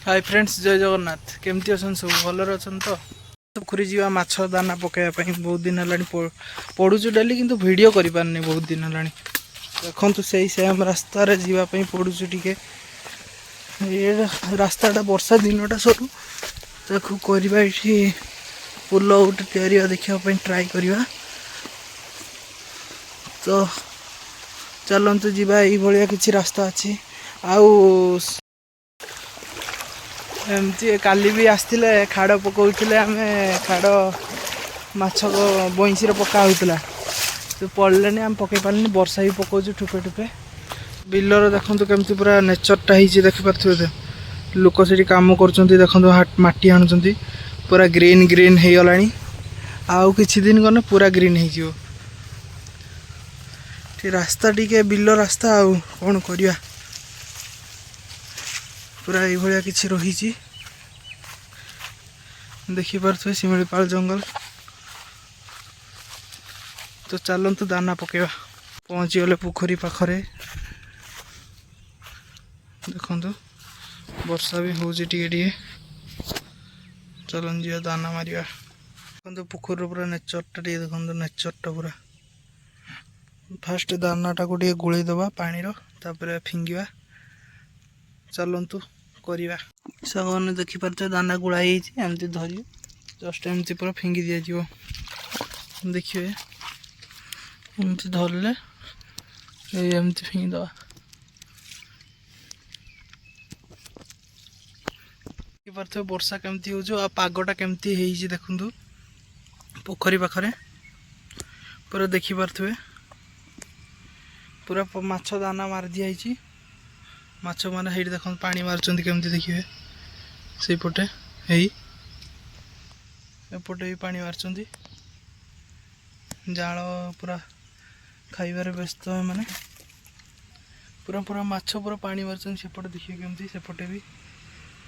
Hi friends, जय जगन्नाथ। केमती अच्छा सब भलर अच्छा तो पोखरी जा माछ दाना पकाइवाई बहुत दिन है पड़ू डेली किंतु वीडियो कर पारनी बहुत दिन है। देखु से सेम रास्तार जावाई पड़ू टे ये रास्ताटा वर्षा दिनटा सरू ताकू करवा ये पुल गोटे या देखापी ट्राए करवा। तो चलतु जा ये किसी रास्ता अच्छी आउ एमती काली भी आसते खाड़ पकाउले आम खाड़ माछ बईसी पका होता तो पड़े आम पकई पारे वर्षा भी पकाऊ ठुपे ठुपे बिलर देखो केमती पूरा नेचरटा हो देखिपे लोक से कम कर देखो मटी आणुंट पूरा ग्रीन ग्रीन हो गला आउ किछि दिन गने पूरा ग्रीन हो रास्ता टी बिल रास्ता आउ कौन करवा पूरा ये किसी रही देखिपे शिमिलीपाल जंगल। तो चलतु दाना पकेवा पहुँची गले पोखरी पाखरे देखु वर्षा भी हूँ टे चलन जी दाना मारिया देखो पोखर पूरा नेचरटा टे देखो नेचरटा पूरा फास्ट दानाटा को टे गोल दबा पानी तापर फिंगिवा चलतु करवा साग देखिपारे दाना गुड़ाई एमती धरी जस्ट एमती पूरा फिंगी दिज्व देखिए एमती धरले एमती फिंगिदवा देखिपे वर्षा केमती हो पागटा केमती देखु पोखरी पाखरे पूरा देखिपे पूरा माछ दाना मार दिखाई माछ मैंने हे देख पानी मार्च केमती देखिए से पटे एपटे भी पानी मार्च जाल पूरा खाइबार व्यस्त मैंने पूरा पूरा माछ पूरा पानी मार्च सेपटे देखिए केमती सेपटे भी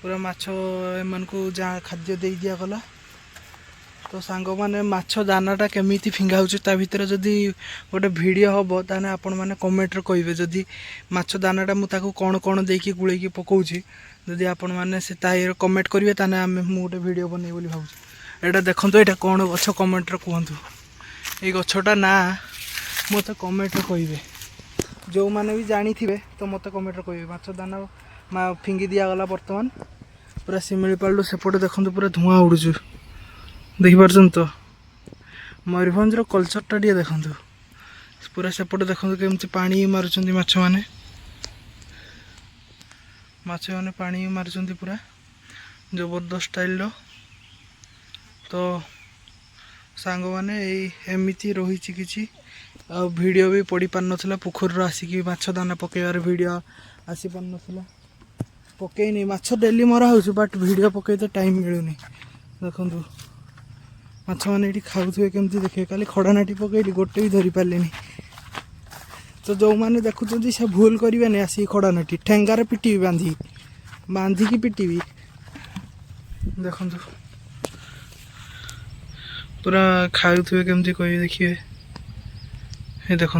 पूरा माछ एम को जहाँ खाद्य दे दिगला। तो सांग मैंने माछ दानाटा केमी फिंगा हो भितर जदि गोटे वीडियो हम ताने आपण मैंने कमेंट कहे जदि माछ दानाटा मुझे कौन कौन देकी गुड़े पकाऊँगी जदि आपण मैंने से कमेंट करेंगे ताने आम गोटे वीडियो बने बोली भावुँ। एटा देखो यहाँ कौन गछ कमेंट कहतु ये गछटा ना मत कमेंट कहे जो मैंने भी जानी थे तो मत कमेंट कहे माछ दाना फिंगी दिगला बर्तमान पूरा शिमिलीपाल सेपटे देखो पूरा धुआं उड़ू देखिपार तो मयूरभंजर कलचरटा टे देखु पूरा सेपटे देखो केमती पानी मारुंच माछ मैंने पानी मारुंच पूरा जबरदस्त स्टाइल तो सांग मैंने एमती रही कि वीडियो भी पड़ी पार नाला पोखर आसिकी माछ दाना पकेबार वीडियो आसी पार नाला पकईनी माछ डेली मरा हो बट वीडियो पकईते टाइम मिलूनी देखु माछ मैंने ये खाऊे केमती देखे खाली खड़ानाटी पकईली गोटे भी धरी पारे। तो जो मैंने देखुं से भूल करें आसिक खड़ानाटी ठेंगार पिटी बांधिकी पिटी देखु पूरा खाऊे केमती कह देखिए ये देखु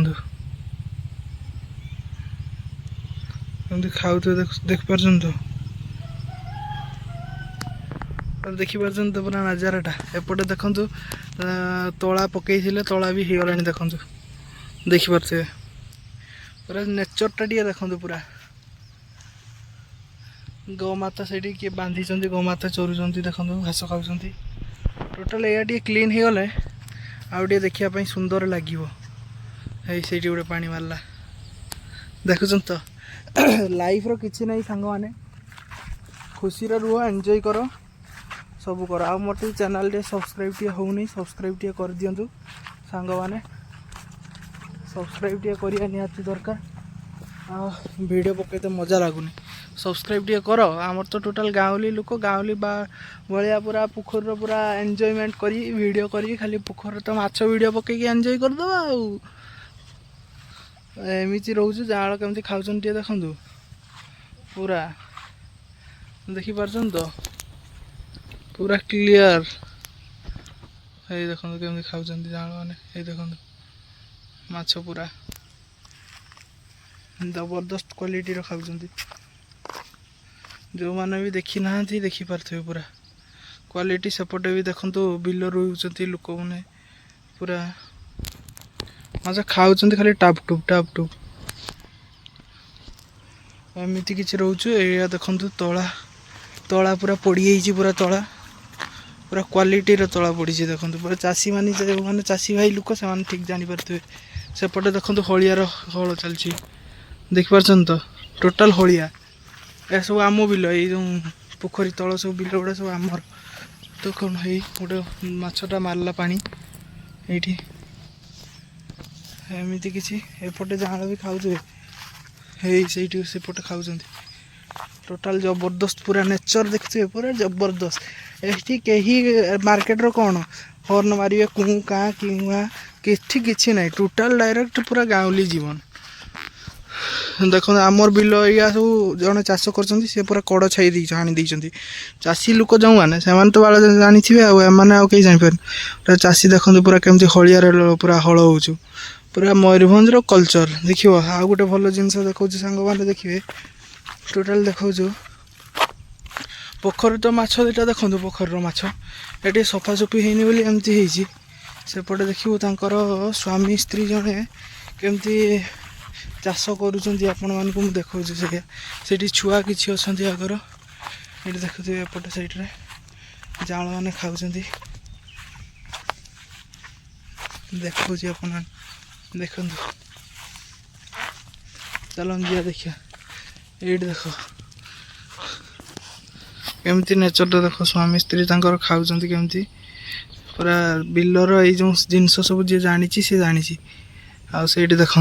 कमी खाऊे देखिपार तो देखिपार तो पूरा नजाराटा एपटे देखु तला पकई तला भी हो गला देखु देखिपे पूरा नेचरटा टे देखु पूरा गौमाता से किए बांधी गौमाता चोरुंट देखो घास खाऊँ टोटाल या क्लीन हो गले आउ देखापी सुंदर लगे से गोटे पानी मारला देखुन तो लाइफ रो किसी ना सांग मैंने खुशी रुह एंजॉय कर सब कर आ मोटे चैनल टे सब्सक्राइब टे होनी सब्सक्राइब टे कर दिंतु सांग मैंने सब्सक्राइब टे करवा निहाती दरकार वीडियो पकई तो मजा लगुनि सब्सक्राइब टे कर आमर तो टोटाल गाँवली लोक गाँवली भाया पूरा पोखर पूरा एंजॉयमेंट करी वीडियो करी खाली पोखर तो माछ वीडियो पकई एंजॉय करदबा एमती रोच जाल केमती खाऊन टे देखु पूरा देखिपार तो पूरा क्लियर ये देखो केमती खाऊँ जाल मैंने ये देखो माछ पूरा जबरदस्त क्वालिटी खाऊँ जो मैंने भी देखी ना देखिपे पूरा क्वालिटी सेपटे भी देखो बिल रोचे लोक मैंने पूरा माछ खाऊँ खाली टाप टुप एमती किसी रोचु या देखु तला तला पूरा पड़ी पूरा तला पूरा क्वालिटी तला पड़ी देखो पूरा चाषी मैंने चाषी भाई लोक से ठीक जानीपे सेपटे देखो हलियार हल चलती देखिपार तो टोटाल हलिया यह सब आम बिल ये पोखरी तल सब बिल गुड़ा सब आमर तो कौन है गोटे मछटा मारला पानी ये एमती किसी एपटे जाल भी खाऊ सेपटे खाऊ टोटाल जबरदस्त पूरा नेचर देखते पूरा जबरदस्त ये कहीं मार्केट रो कौन हॉर्न मारे कुँ काँ कि ना टोटाल डायरेक्ट पूरा गाँवली जीवन देखो आमर बिल या सब जड़े चाष कर पूरा कड़ छाई हाणी चाषी लोक जो मैंने से तो बाल जानी थे आने कहीं जापर चाषी देखते पूरा केमती हलियार पूरा हल हो पूरा मयूरभंज कल्चर देख आउ गोटे भल जिनस देखा सांग मैंने देखिए टोटाल देखा पोखर तो माछ दुटा देखो पोखर माछ ये सफासफी होनी बोली एमती सेपटे देखिए स्वामी स्त्री जड़े केमती चाष करूँ देखा से छुआ कि अच्छा आगर ये देखुए एपटे सैड्रे जाल मैंने खाऊँ देखा देखु चलो जा देखिए ये देख केमती नेचर देख स्वामी स्त्री खाऊँ केमती पूरा बिलर ये जिनस सब जी जानी सी जानी आईटी देखु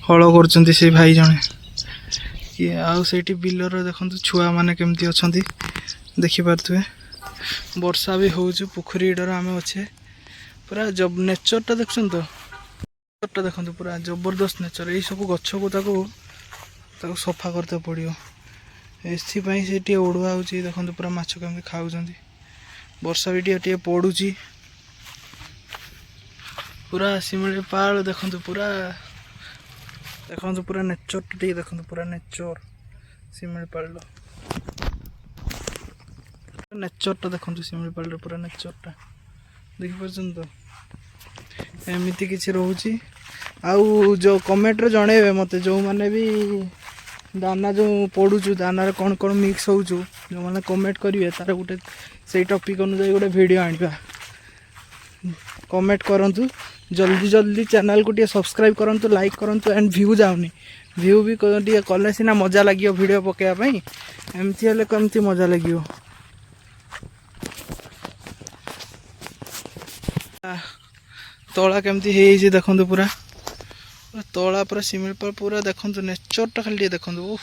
हल कर भाई जड़े कि आईटी बिलर देखो छुआ मैंने केमती अच्छा देखिपे वर्षा भी हो पोखरी डर आम अच्छे पूरा जब नेचरटा देख तो नेचरटा देखो पूरा जबरदस्त नेचर यही सब गछ को सफा करते पड़ो एसी ओढ़ुआ हो देखो पूरा माछ केमती खाऊँ वर्षा भी टे पड़ू पूरा शिमिली पाल देखो पूरा नेचर टे देखो पूरा नेचर शिमिली पाल नेचरटा देखो शिमिली पाल पूरा नेचरटा देखिपार तो एमती किसी रोचे आउ जो कमेंट रे जणेबे मते जो माने भी दाना जो पड़ू दाना कौन कौन मिक्स हो जो मैंने कमेंट करेंगे तार गोटे से टॉपिक अनुसार गोटे वीडियो आनिबा कमेंट करंतु जल्दी जल्दी चैनल को सब्सक्राइब करंतु लाइक करंतु एंड व्यू जाऊनी व्यू भी कले सीना मजा लगे वीडियो पकेयापाई एमती हेले कमती मजा लगे तला केमती है देखो पूरा तला पूरा शिमिली पूरा देखो नेचरटा खाली देखो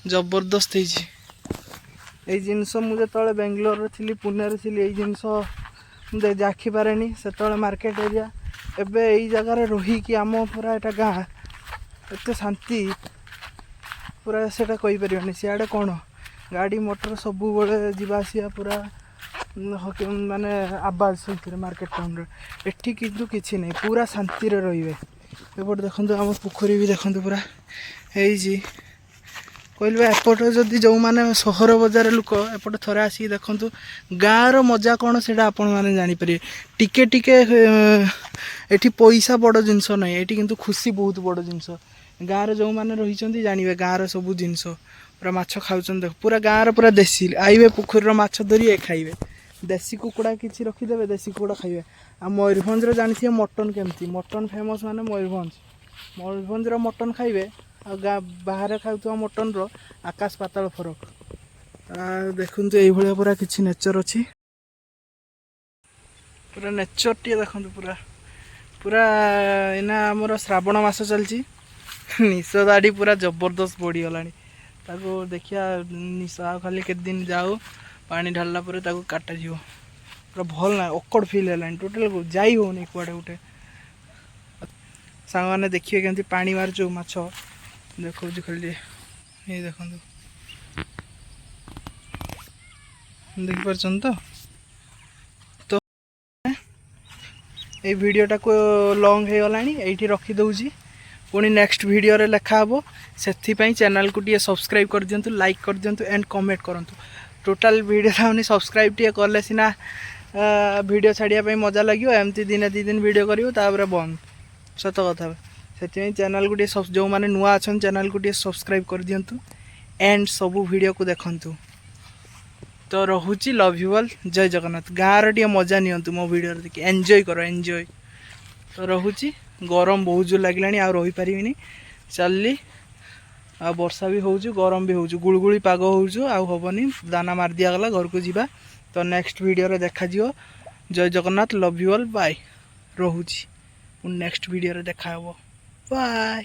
जबरदस्त है जिनस मुझे जो बेंगलोर थी पुणे थी ये जिनस मुझे जाखिपारे से मार्केट एरिया एबे यही जगार रहीकि आम पूरा एटा गाँ एत शांति पूरा सेटा कहीपर सियाड़े कौन गाड़ी मोटर सब बड़े जावासिया पूरा माने आवाज से मार्केट टाउन एठी किंतु किछि नहीं पूरा शांति रे रहिबे एपट देखो आम पोखरी भी देखो पूरा है कहल एपट जदि जो मैंने सहर बजार लोक एपट थरे आसिक देखु गाँव मजा कौन से आपण मैंने जानीपर टिके टिके एठी पैसा बड़ जिनस ना ये किंतु खुशी बहुत बड़ जिनस गाँव जो मैंने रही जानवे गाँव सब जिनस पूरा माछ खाऊँ देख पूरा गाँव पूरा देसी आइबे पोखरी माछ धरिए खाइबे देसी कुकुड़ा किसी रखीदे देसी कुकुड़ा खाइबे आ मयूरभंज जानी मटन केमती मटन फेमस माने मयूरभंज मटन खाइबे आ बाहर खाऊ मटन रो आकाश पाताल फरक देखु ये पूरा किसी नेचर अच्छी पूरा नेचर टी देखो पूरा पूरा एना आमर श्रावण मास चलती निश दाढ़ी पूरा जबरदस्त बढ़ीगला देखिया निश खाली के दिन जाओ पानी ढाला काटा जीव पूरा भल ना अकड़ फिल है टोटाल जाई होनी कुआडे गोटे सांग मैंने देखिए केमती पानी मार्च माछ देखो खाली ये देखो देखिपार तो ये वीडियोटा को लॉन्ग हो गला ये रखी दौची पुणी नेक्स्ट वीडियो रे लिखा हे से चैनल को टे सब्सक्राइब कर दिंतु लाइक कर दिंतु एंड कमेंट करूँ टोटाल वीडियो हमने सब्सक्राइब टे कले सीना वीडियो छाड़िया मजा लगे एमती दिने 2 दिन वीडियो कर बंद सत कथा से चैनल को टे जो मैंने नुआ अच्छा चैनल को टे सब्सक्राइब कर दिंतु एंड सबू वीडियो को देखंतु तो रोची लव यू ऑल जय जगन्नाथ गाँव टे मजा नियंतु मो वीडियो देखिए एंजॉय करो एंजॉय तो रोची गरम बहुत जोर लगे आ रही पारिनी चलली आ वर्षा भी हो गरम भी हो गुड़गुड़ी पाग हो हबनी दाना मार दिया गला घर को जीवा तो नेक्स्ट वीडियो रे देखा जियो Jai Jagannath love you all bye Rochi next video रे देखा हबो बाय।